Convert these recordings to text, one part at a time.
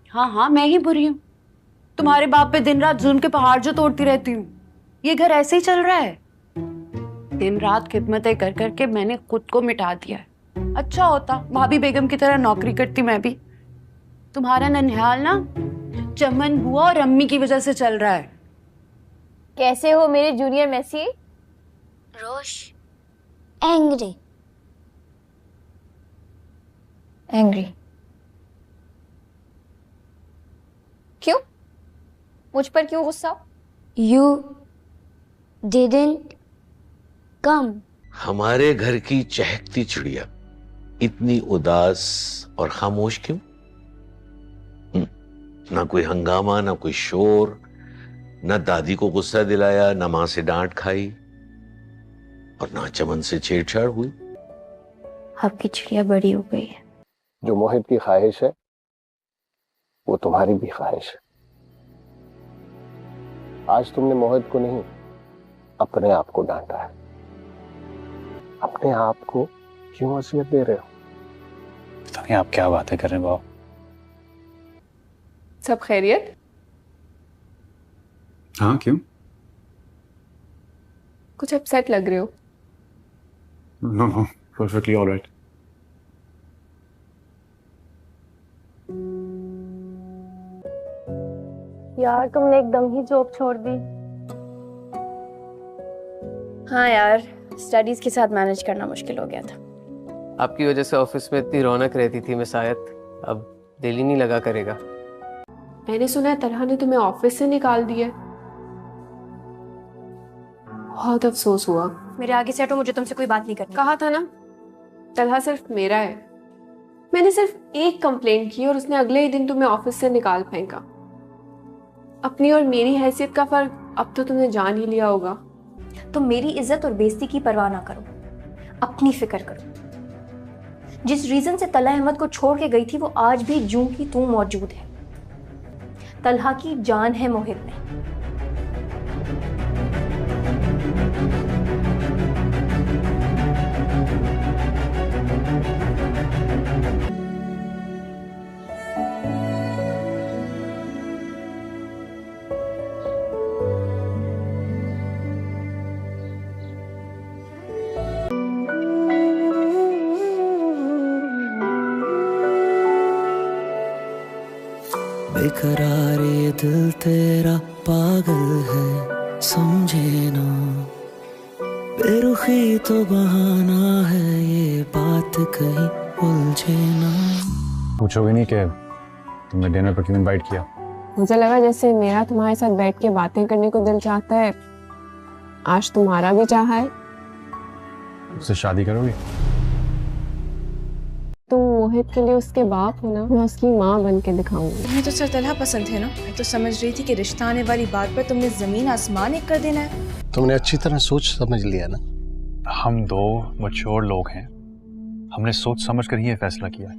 हाँ हाँ, मैं ही बुरी हूँ। तुम्हारे बाप पे दिन रात जुल्म के पहाड़ जो तोड़ती रहती हूँ। ये घर ऐसे ही चल रहा है। दिन रात खिदमतें कर करके मैंने खुद को मिटा दिया है। अच्छा होता भाभी बेगम की तरह नौकरी करती मैं भी। तुम्हारा ननिहाल ना चमन बुआ और अम्मी की वजह से चल रहा है। कैसे हो मेरे जूनियर मेसी? रोश एंग्री। एंग्री क्यों? मुझ पर क्यों गुस्सा? You didn't come. हमारे घर की चहकती चिड़िया इतनी उदास और खामोश क्यों? ना कोई हंगामा, ना कोई शोर, ना दादी को गुस्सा दिलाया, ना मां से डांट खाई और ना चमन से छेड़छाड़ हुई। आपकी चिड़िया बड़ी हो गई है। जो मोहित की ख्वाहिश है वो तुम्हारी भी ख्वाहिश है। आज तुमने मोहित को नहीं, अपने आप को डांटा है। अपने आप को क्यों वसीयत दे रहे हो? पता नहीं आप क्या बातें कर रहे हैं बाबू। सब खैरियत? हाँ, क्यों? कुछ अपसेट लग रहे हो। No no, perfectly alright. यार तुमने एकदम ही जॉब छोड़ दी। हाँ यार, स्टडीज के साथ मैनेज करना मुश्किल हो गया था। आपकी वजह से ऑफिस में इतनी रौनक रहती थी, मैं शायद अब दिल ही नहीं लगा करेगा। मैंने सुना है तलहा ने तुम्हें ऑफिस से निकाल दिया। बहुत अफसोस हुआ। मेरे आगे से हटो, मुझे तुमसे कोई बात नहीं करनी। कहा था ना, तलहा सिर्फ मेरा है। मैंने सिर्फ एक कंप्लेंट की और उसने अगले ही दिन तुम्हें ऑफिस से निकाल फेंका। अपनी और मेरी हैसियत का फर्क अब तो तुमने जान ही लिया होगा। तुम मेरी इज्जत और बेइज्जती की परवाह ना करो, अपनी फिक्र करो। जिस रीजन से तलहा अहमद को छोड़ के गई थी वो आज भी जूं की तूं मौजूद है। तलहा की जान है मोहित में। बेकरारे दिल तेरा पागल है, समझे ना। बेरुखी तो बहाना है, ये बात कहीं उलझे ना। पूछोगे नहीं कि तुमने डिनर पर क्यों इनवाइट किया? मुझे लगा जैसे मेरा तुम्हारे साथ बैठ के बातें करने को दिल चाहता है, आज तुम्हारा भी चाहा है। उससे शादी करोगे? तुम मोहित के लिए उसके बाप हो ना, मैं उसकी माँ बन के दिखाऊंगी। तुम्हें तो सर तलहा पसंद है ना। मैं तो समझ रही थी कि रिश्ता आने वाली बात पर तुमने जमीन आसमान एक कर देना है। तुमने अच्छी तरह सोच समझ लिया ना। हम दो मैच्योर लोग हैं, हमने सोच समझ कर ही ये फैसला किया है।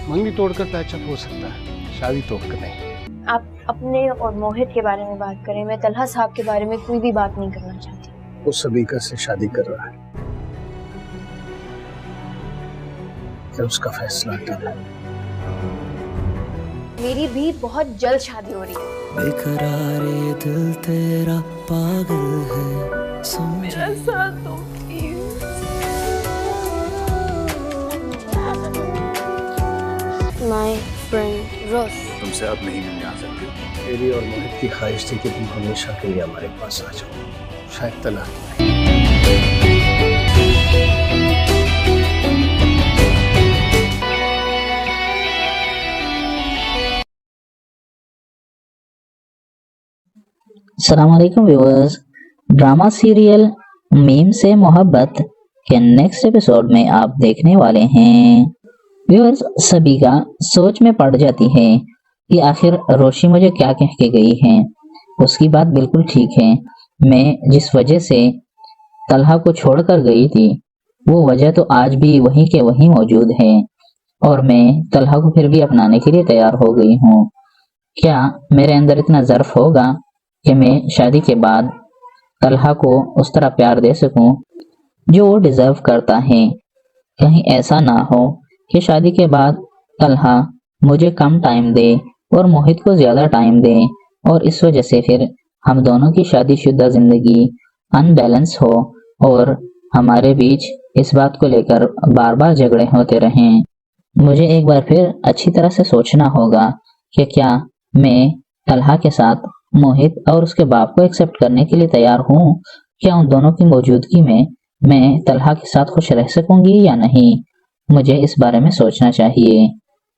मंगनी तोड़कर पैचअप हो सकता है, शादी तोड़कर नहीं। आप अपने और मोहित के बारे में बात करें, मैं तलहा साहब के बारे में कोई भी बात नहीं करना चाहती। वो सबीका से शादी कर रहा है, क्या उसका फैसला तय है। मेरी भी बहुत जल्द शादी हो रही है। बेकरारे दिल तेरा पागल है, मेरा साथ दो प्लीज। माय फ्रेंड रोश। तुमसे अब नहीं मिलने आ सकते। मेरी और मोहित की ख्वाहिश थी कि तुम हमेशा के लिए हमारे पास आ जाओ, शायद तला। अस्सलामुअलैकुम व्यूअर्स। ड्रामा सीरियल मीम से मोहब्बत के नेक्स्ट एपिसोड में आप देखने वाले हैं। व्यूअर्स, सभी का सोच में पड़ जाती है कि आखिर रोशी मुझे क्या कह के गई है। उसकी बात बिल्कुल ठीक है। मैं जिस वजह से तलहा को छोड़कर गई थी वो वजह तो आज भी वहीं के वहीं मौजूद है और मैं तलहा को फिर भी अपनाने के लिए तैयार हो गई हूँ। क्या मेरे अंदर इतना ज़र्फ होगा कि मैं शादी के बाद तलहा को उस तरह प्यार दे सकूं जो वो डिजर्व करता है। कहीं ऐसा ना हो कि शादी के बाद तलहा मुझे कम टाइम दे और मोहित को ज्यादा टाइम दे और इस वजह से फिर हम दोनों की शादीशुदा जिंदगी अनबैलेंस हो और हमारे बीच इस बात को लेकर बार बार झगड़े होते रहें। मुझे एक बार फिर अच्छी तरह से सोचना होगा कि क्या मैं तलहा के साथ मोहित और उसके बाप को एक्सेप्ट करने के लिए तैयार हूँ। क्या उन दोनों की मौजूदगी में मैं तलहा के साथ खुश रह सकूंगी या नहीं, मुझे इस बारे में सोचना चाहिए।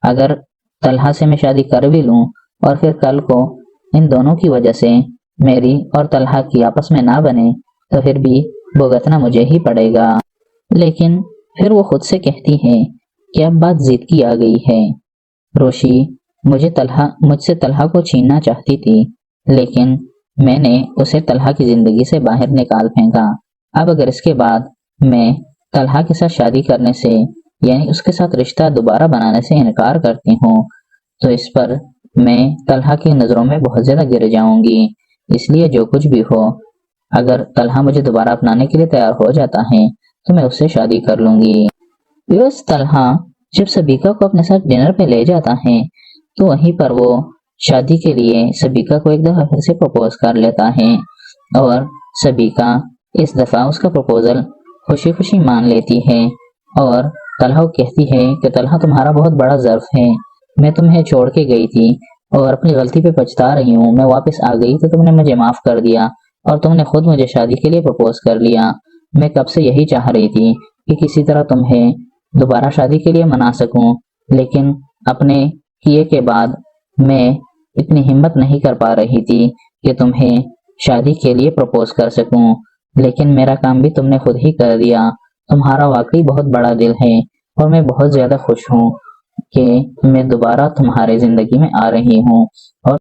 अगर तलहा से मैं शादी कर भी लूं और फिर कल को इन दोनों की वजह से मेरी और तलहा की आपस में ना बने तो फिर भी भुगतना मुझे ही पड़ेगा। लेकिन फिर वो खुद से कहती है कि अब बात जिद की आ गई है। रोशी मुझसे तलहा को छीनना चाहती थी, लेकिन मैंने उसे तलहा की जिंदगी से बाहर निकाल फेंका। अब अगर इसके बाद मैं तलहा के साथ शादी करने से यानी उसके साथ रिश्ता दोबारा बनाने से इनकार करती हूँ तो इस पर मैं तलहा की नजरों में बहुत ज्यादा गिर जाऊंगी। इसलिए जो कुछ भी हो, अगर तलहा मुझे दोबारा अपनाने के लिए तैयार हो जाता है तो मैं उससे शादी कर लूंगी। तलहा जब सबीका को अपने साथ डिनर पे ले जाता है तो वहीं पर वो शादी के लिए सबीका को एक दफा फिर से प्रपोज कर लेता है और सबीका इस दफा उसका प्रपोजल खुशी खुशी मान लेती है और तलहा को कहती है कि तलहा तुम्हारा बहुत बड़ा ज़र्फ है, मैं तुम्हें छोड़ के गई थी और अपनी गलती पे पछता रही हूँ। मैं वापस आ गई तो तुमने मुझे माफ कर दिया और तुमने खुद मुझे शादी के लिए प्रपोज कर लिया। मैं कब से यही चाह रही थी कि किसी तरह तुम्हें दोबारा शादी के लिए मना सकूं, लेकिन अपने किए के बाद मैं इतनी हिम्मत नहीं कर पा रही थी कि तुम्हें शादी के लिए प्रपोज कर सकूं, लेकिन मेरा काम भी तुमने खुद ही कर दिया। तुम्हारा वाकई बहुत बड़ा दिल है और मैं बहुत ज्यादा खुश हूँ कि मैं दोबारा तुम्हारे जिंदगी में आ रही हूँ और